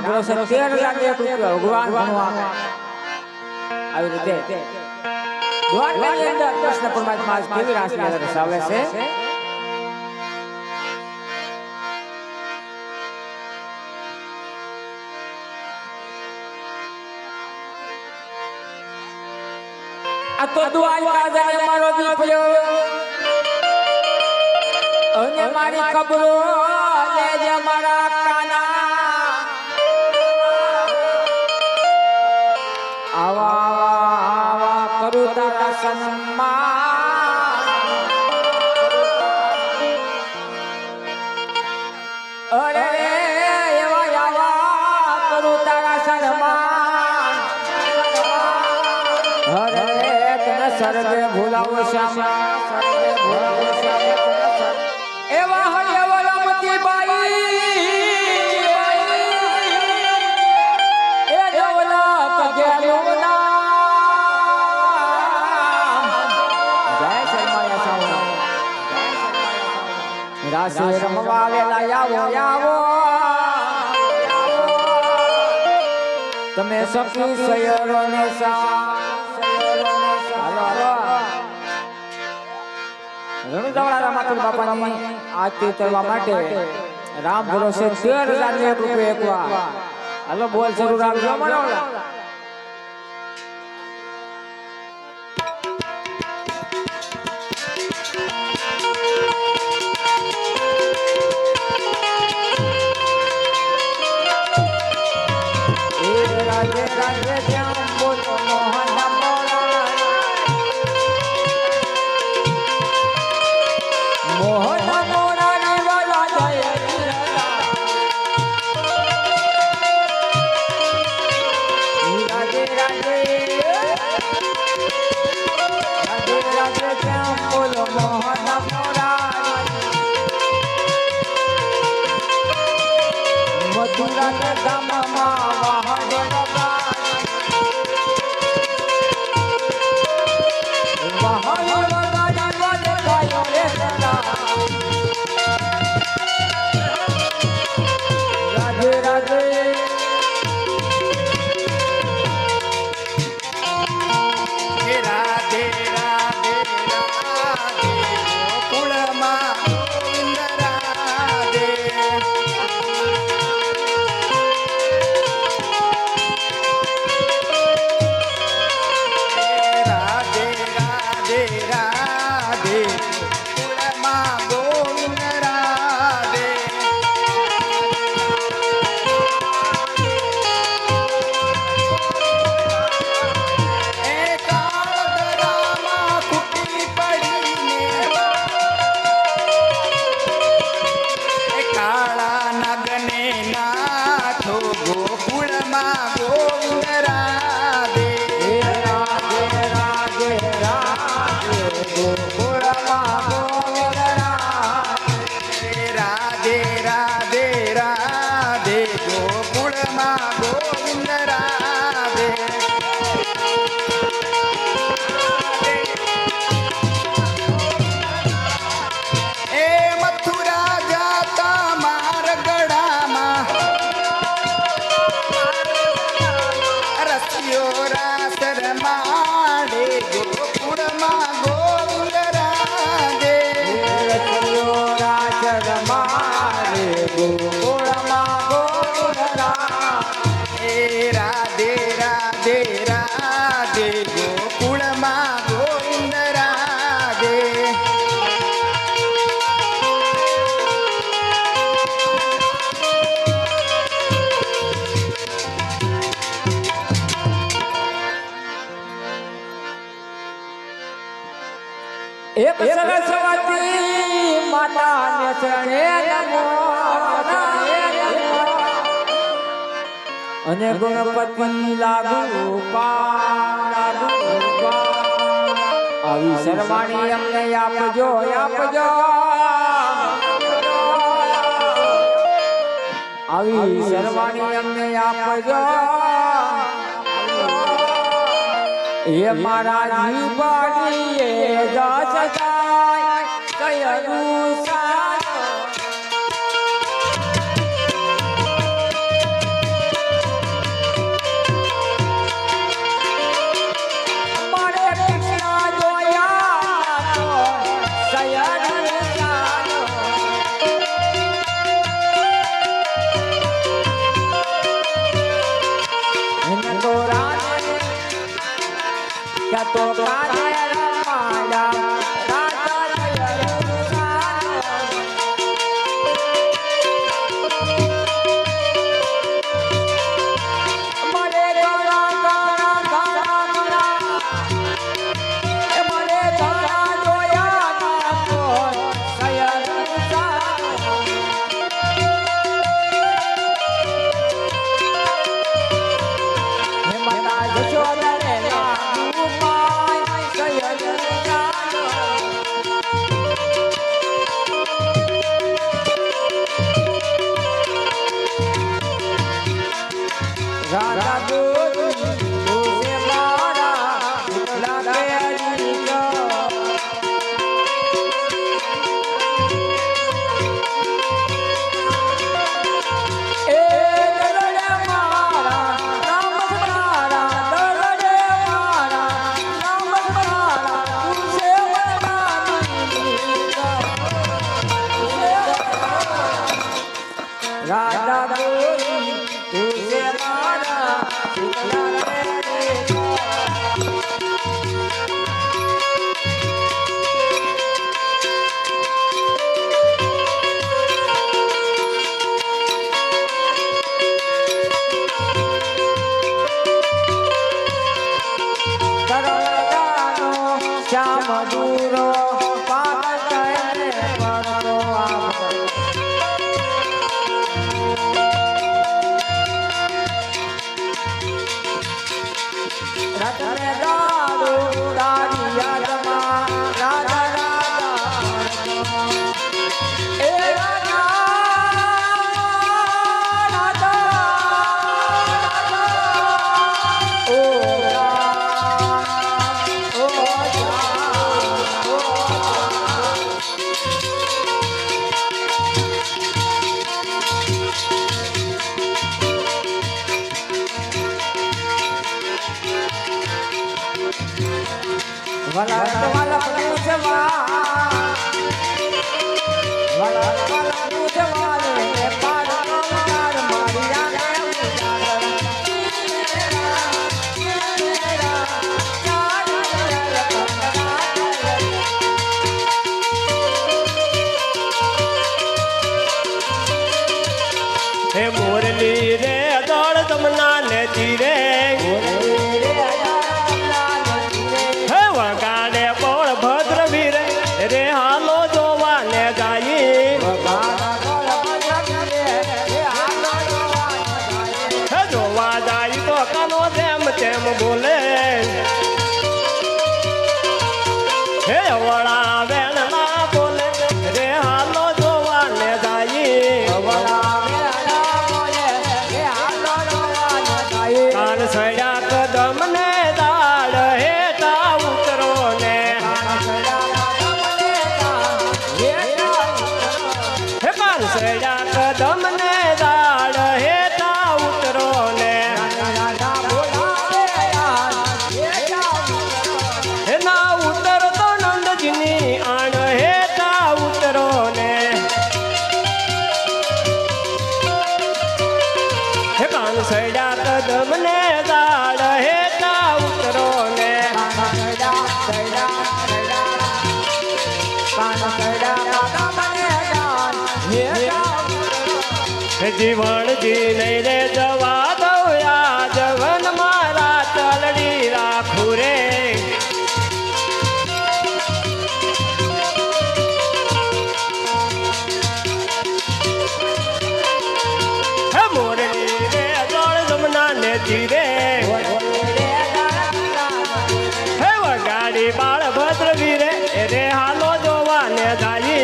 process 13,000 ભગવાન ભણવા આવી રીતે દ્વારકાની અંદર કૃષ્ણ પરમાત્મા કેવી રાસલીલા દર્શાવે છે આ તો દ્વારકા જાને મારો દીકરો અને મારી કબરો લેજે મારા કાના આવા કરું તારા સન્માન અરે એવા આવા કરું તારા સન્માન અરે તને સર્વે ભૂલાવો શ્યામ સર્વે ભૂલાવો શ્યામ એવા હરિયવલમતી બાઈ એ ડવલક ગેલું નામ જય શર્માયા સાઉન્ડ રાસે રમવા વેલા આવો તમે સખી સયરો ને રણુજાવાળા માતુલ બાપાની આરતી કરવા માટે રામ ભરોસે 13,001 રૂપિયા એકવા હાલો બોલ શરૂ રાખજો મનોલા રાધે રાધે શ્યામ બોલો મોહન એક સરસ્વતી માતાને ચરણે નમો અને ગણપતિ લાગુ આવી શર્માણી અમને આપજો આવી શર્માણી અમને આપજો એ મારા જીવડીએ જસ જાય કયરું સાનો તો કાને રમાયા રાજા મોરલી રે દોડ તમના ને જીરે હે વગાડે બોળ ભદ્ર વીરે રે હાલો જોવા ને જાઈ હે જોવા જાય તો કાનો જેમ તેમ બોલે હે વડા વેણ ના બોલે રે હાલો જોવા ને જાઈ કાન સડ્યા કદમ ને દાડ હેઠા ઉતરો ને હે કાન સડ્યા કદમ ને દાડ હેઠા ઉતરો ને હે ના ઉતર તો નંદજીની આણ હેઠા ઉતરો ને હે કાન સડ્યા કદમ ને દાડ હેઠા ઉતરો ને જીવણજી નહીં રે જવા દઉં આ જવન મારા તલડી રાખું રે હે મોરલી રે દોડ જમના ને જીરે હે વગાડી બાળ ભદ્ર વીરે રે હાલો જોવા ને જાય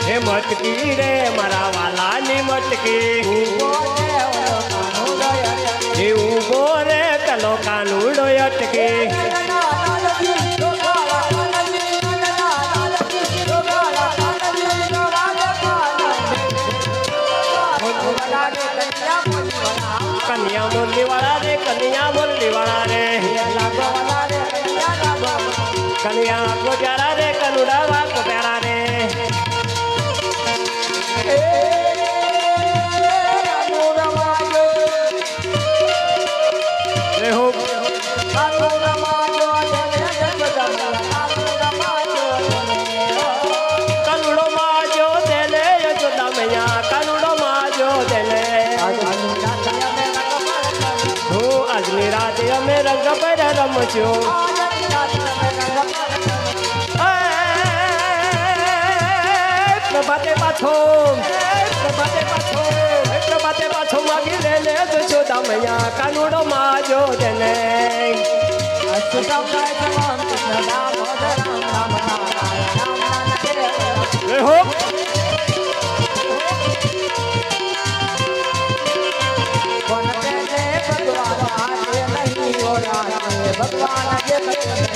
હે મટકી રે મારા વાલાની મટકી એ ઉભો રે કલો કાનુડો અટકી કન્યા મુરલી વાળા રે કન્યા મુરલી વાળા રે કન્યા કો પ્યારા રે કનુડા વા કો પ્યારા રે રે હો રંગ પર રમજો પ્રભાતે પાછો પ્રભાતે પાછો માગી લે લે જશોદા મૈયા કાનુડો માજો તેને અચ્યુતમ જય જવાન કૃષ્ણ દામોદર રામ નારાયણ લે હો ભગવાન જે